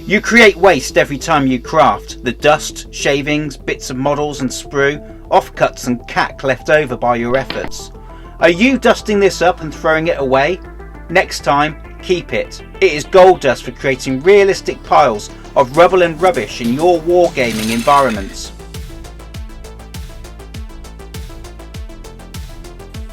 You create waste every time you craft. The dust, shavings, bits of models and sprue, offcuts and cack left over by your efforts. Are you dusting this up and throwing it away? Next time, keep it. It is gold dust for creating realistic piles of rubble and rubbish in your wargaming environments.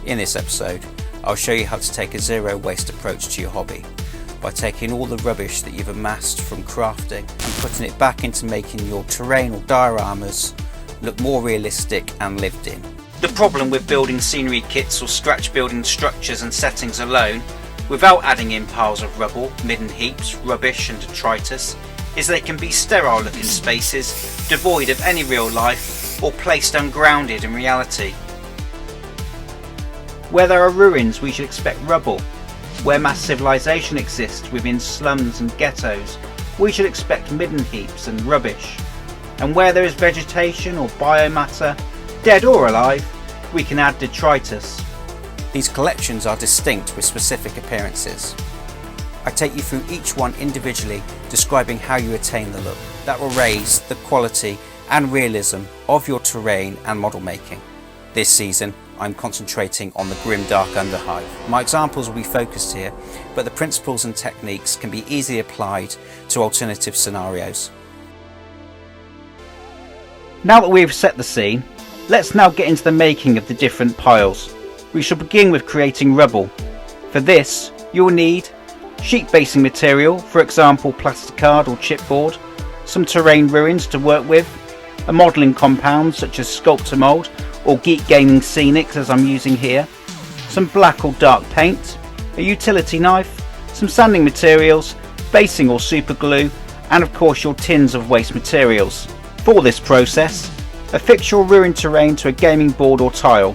In this episode, I'll show you how to take a zero waste approach to your hobby by taking all the rubbish that you've amassed from crafting and putting it back into making your terrain or dioramas look more realistic and lived in. The problem with building scenery kits or scratch building structures and settings alone, without adding in piles of rubble, midden heaps, rubbish and detritus, is they can be sterile looking spaces, devoid of any real life or placed ungrounded in reality. Where there are ruins, we should expect rubble. Where mass civilization exists within slums and ghettos, we should expect midden heaps and rubbish. And where there is vegetation or biomatter, dead or alive, we can add detritus. These collections are distinct with specific appearances. I take you through each one individually, describing how you attain the look. That will raise the quality and realism of your terrain and model making. This season, I'm concentrating on the Grimdark Underhive. My examples will be focused here, but the principles and techniques can be easily applied to alternative scenarios. Now that we've set the scene, let's now get into the making of the different piles. We shall begin with creating rubble. For this, you will need sheet basing material, for example plasticard or chipboard, some terrain ruins to work with, a modelling compound such as sculptor mould or Geek Gaming Scenics as I'm using here, some black or dark paint, a utility knife, some sanding materials, basing or super glue, and of course your tins of waste materials. For this process, affix your ruined terrain to a gaming board or tile.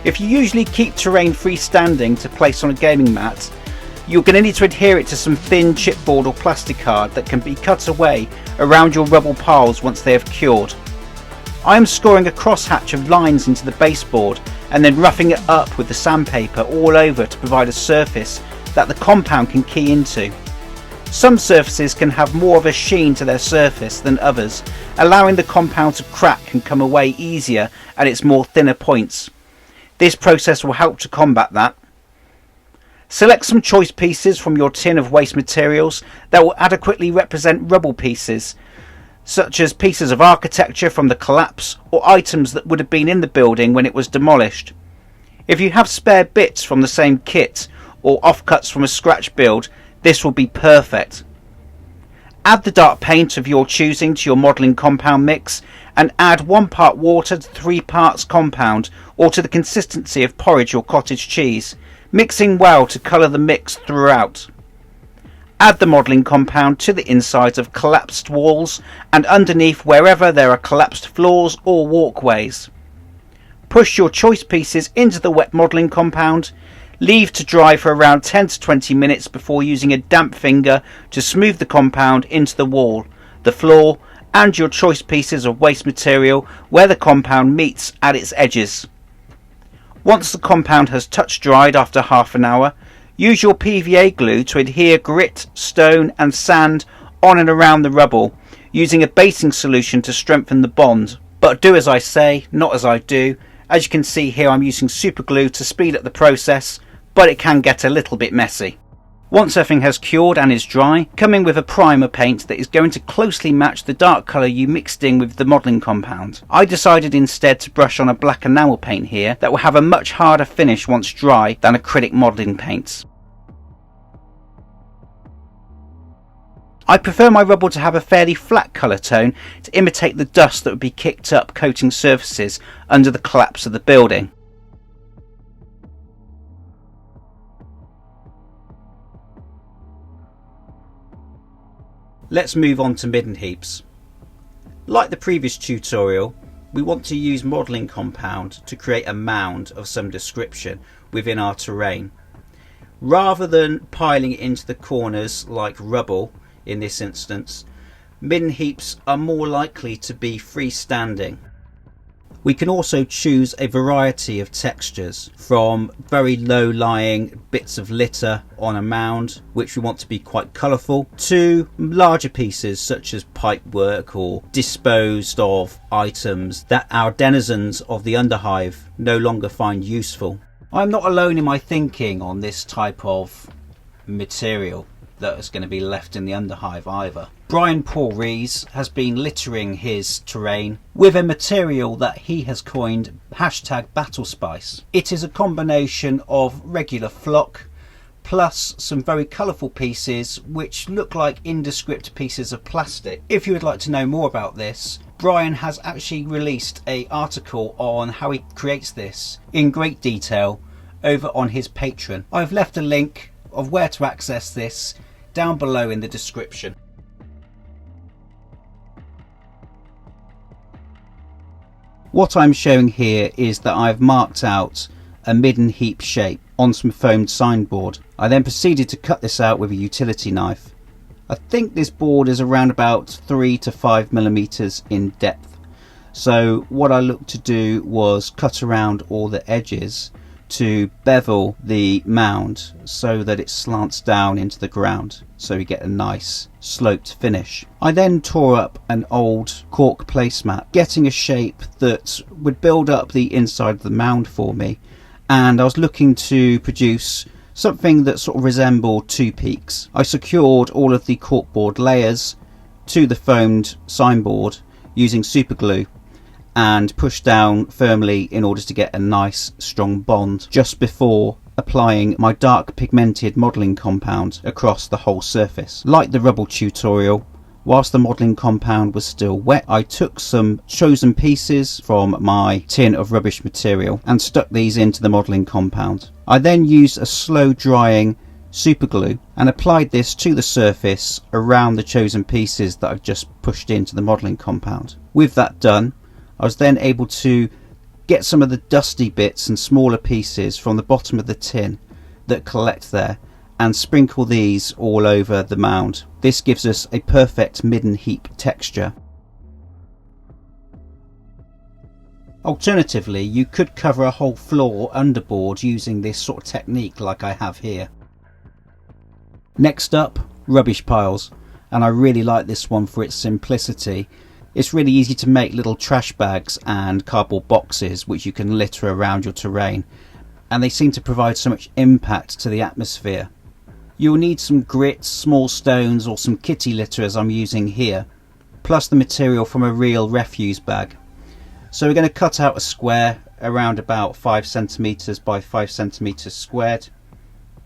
If you usually keep terrain freestanding to place on a gaming mat, you're going to need to adhere it to some thin chipboard or plasticard that can be cut away around your rubble piles once they have cured. I am scoring a crosshatch of lines into the baseboard and then roughing it up with the sandpaper all over to provide a surface that the compound can key into. Some surfaces can have more of a sheen to their surface than others, allowing the compound to crack and come away easier at its more thinner points. This process will help to combat that. Select some choice pieces from your tin of waste materials that will adequately represent rubble pieces, such as pieces of architecture from the collapse or items that would have been in the building when it was demolished. If you have spare bits from the same kit or offcuts from a scratch build, this will be perfect. Add the dark paint of your choosing to your modelling compound mix and add 1 part water to 3 parts compound or to the consistency of porridge or cottage cheese, mixing well to colour the mix throughout. Add the modelling compound to the insides of collapsed walls and underneath wherever there are collapsed floors or walkways. Push your choice pieces into the wet modelling compound. Leave to dry for around 10 to 20 minutes before using a damp finger to smooth the compound into the wall, the floor and your choice pieces of waste material where the compound meets at its edges. Once the compound has touch dried after half an hour, use your PVA glue to adhere grit, stone and sand on and around the rubble, using a basing solution to strengthen the bond. But do as I say, not as I do. As you can see here, I'm using super glue to speed up the process, but it can get a little bit messy. Once everything has cured and is dry, come in with a primer paint that is going to closely match the dark colour you mixed in with the modelling compound. I decided instead to brush on a black enamel paint here that will have a much harder finish once dry than acrylic modelling paints. I prefer my rubble to have a fairly flat colour tone to imitate the dust that would be kicked up coating surfaces under the collapse of the building. Let's move on to midden heaps. Like the previous tutorial, we want to use modelling compound to create a mound of some description within our terrain. Rather than piling it into the corners like rubble in this instance, midden heaps are more likely to be freestanding. We can also choose a variety of textures, from very low lying bits of litter on a mound which we want to be quite colourful, to larger pieces such as pipework or disposed of items that our denizens of the underhive no longer find useful. I'm not alone in my thinking on this type of material that is going to be left in the underhive either. Brian Paul Rees has been littering his terrain with a material that he has coined #battlespice. It is a combination of regular flock plus some very colourful pieces which look like indescript pieces of plastic. If you would like to know more about this, Brian has actually released an article on how he creates this in great detail over on his Patreon. I've left a link of where to access this down below in the description. What I'm showing here is that I've marked out a Midden heap shape on some foamed signboard. I then proceeded to cut this out with a utility knife. I think this board is around about 3 to 5 millimeters in depth. So what I looked to do was cut around all the edges to bevel the mound so that it slants down into the ground, so you get a nice sloped finish. I then tore up an old cork placemat, getting a shape that would build up the inside of the mound for me, and I was looking to produce something that sort of resembled two peaks. I secured all of the corkboard layers to the foamed signboard using super glue and pushed down firmly in order to get a nice strong bond just before applying my dark pigmented modelling compound across the whole surface. Like the Rubble tutorial, whilst the modelling compound was still wet, I took some chosen pieces from my tin of rubbish material and stuck these into the modelling compound. I then used a slow drying super glue and applied this to the surface around the chosen pieces that I've just pushed into the modelling compound. With that done, I was then able to get some of the dusty bits and smaller pieces from the bottom of the tin that collect there and sprinkle these all over the mound. This gives us a perfect Midden heap texture. Alternatively, you could cover a whole floor underboard using this sort of technique like I have here. Next up, rubbish piles, and I really like this one for its simplicity. It's really easy to make little trash bags and cardboard boxes which you can litter around your terrain, and they seem to provide so much impact to the atmosphere. You'll need some grit, small stones or some kitty litter as I'm using here, plus the material from a real refuse bag. So we're going to cut out a square around about 5 centimeters by 5 centimeters squared,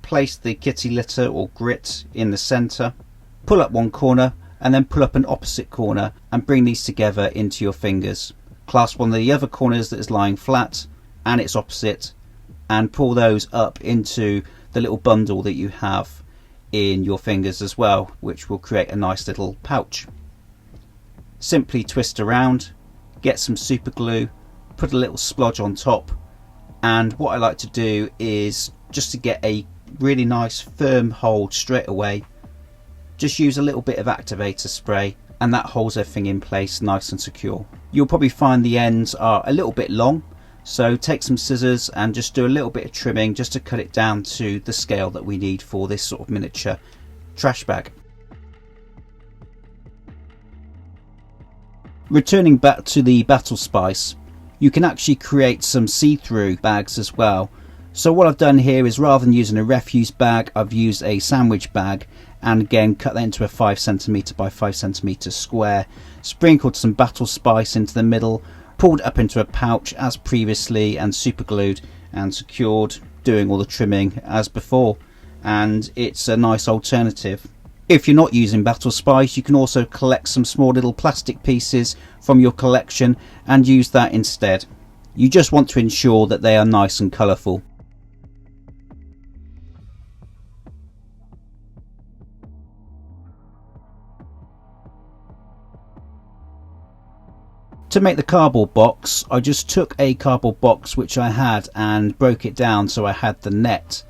place the kitty litter or grit in the center, pull up one corner and then pull up an opposite corner and bring these together into your fingers. Clasp one of the other corners that is lying flat and its opposite and pull those up into the little bundle that you have in your fingers as well, which will create a nice little pouch. Simply twist around, get some super glue, put a little splodge on top, and what I like to do is, just to get a really nice firm hold straight away, just use a little bit of activator spray and that holds everything in place nice and secure. You'll probably find the ends are a little bit long, so take some scissors and just do a little bit of trimming just to cut it down to the scale that we need for this sort of miniature trash bag. Returning back to the battlespice, you can actually create some see-through bags as well. So what I've done here is, rather than using a refuse bag, I've used a sandwich bag, and again cut that into a 5 centimeter by 5 centimeter square, sprinkled some battlespice into the middle, pulled up into a pouch as previously and super glued and secured, doing all the trimming as before, and it's a nice alternative. If you're not using battlespice, you can also collect some small little plastic pieces from your collection and use that instead. You just want to ensure that they are nice and colourful. To make the cardboard box, I just took a cardboard box which I had and broke it down so I had the net,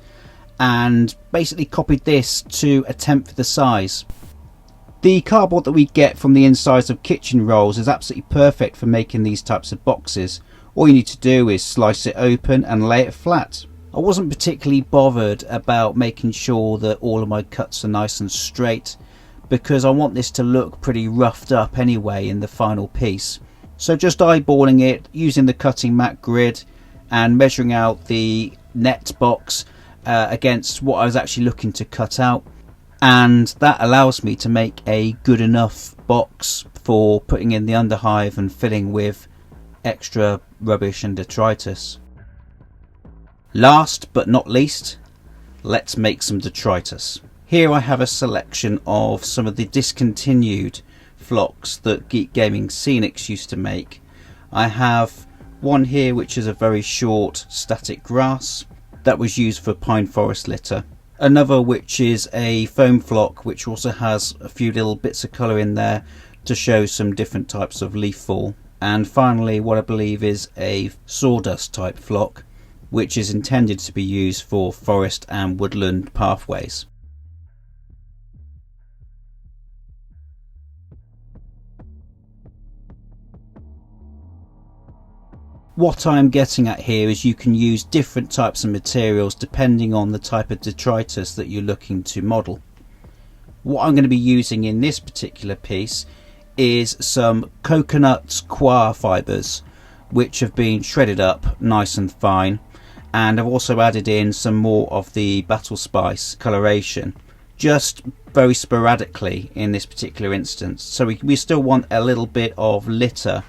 and basically copied this to a tenth of the size. The cardboard that we get from the insides of kitchen rolls is absolutely perfect for making these types of boxes. All you need to do is slice it open and lay it flat. I wasn't particularly bothered about making sure that all of my cuts are nice and straight, because I want this to look pretty roughed up anyway in the final piece. So just eyeballing it, using the cutting mat grid and measuring out the net box against what I was actually looking to cut out, and that allows me to make a good enough box for putting in the underhive and filling with extra rubbish and detritus. Last but not least, let's make some detritus. Here I have a selection of some of the discontinued flocks that Geek Gaming Scenics used to make. I have one here which is a very short static grass that was used for pine forest litter. Another which is a foam flock which also has a few little bits of colour in there to show some different types of leaf fall. And finally what I believe is a sawdust type flock which is intended to be used for forest and woodland pathways. What I'm getting at here is you can use different types of materials depending on the type of detritus that you're looking to model. What I'm going to be using in this particular piece is some coconut coir fibres which have been shredded up nice and fine, and I've also added in some more of the battlespice coloration, just very sporadically in this particular instance. So we still want a little bit of litter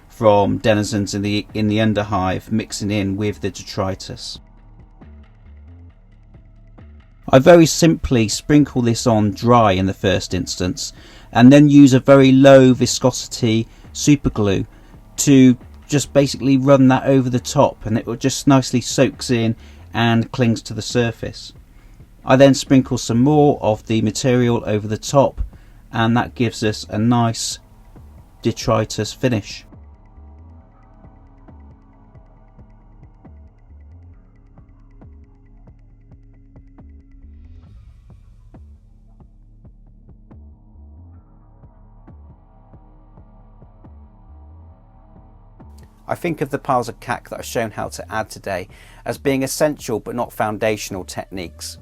from denizens in the underhive mixing in with the detritus. I very simply sprinkle this on dry in the first instance and then use a very low viscosity super glue to just basically run that over the top, and it will just nicely soaks in and clings to the surface. I then sprinkle some more of the material over the top, and that gives us a nice detritus finish. I think of the piles of cack that I've shown how to add today as being essential but not foundational techniques.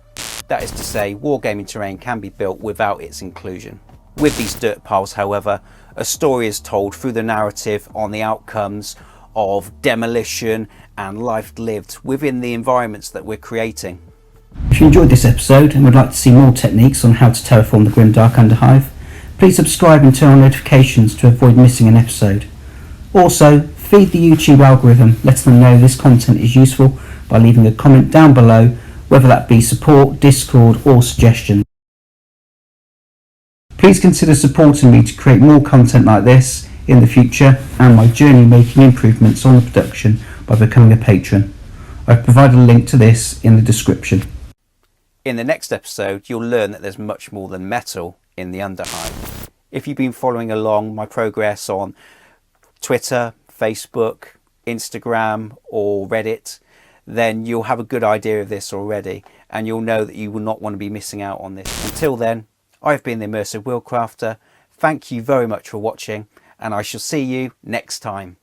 That is to say, wargaming terrain can be built without its inclusion. With these dirt piles, however, a story is told through the narrative on the outcomes of demolition and life lived within the environments that we're creating. If you enjoyed this episode and would like to see more techniques on how to terraform the Grimdark Underhive, please subscribe and turn on notifications to avoid missing an episode. Also, feed the YouTube algorithm, letting them know this content is useful by leaving a comment down below, whether that be support, Discord or suggestions. Please consider supporting me to create more content like this in the future and my journey making improvements on the production by becoming a patron. I've provided a link to this in the description. In the next episode, you'll learn that there's much more than metal in the underhive. If you've been following along my progress on Twitter, Facebook, Instagram or Reddit, then you'll have a good idea of this already, and you'll know that you will not want to be missing out on this. Until then, I've been the Immersive Wheelcrafter. Thank you very much for watching, and I shall see you next time.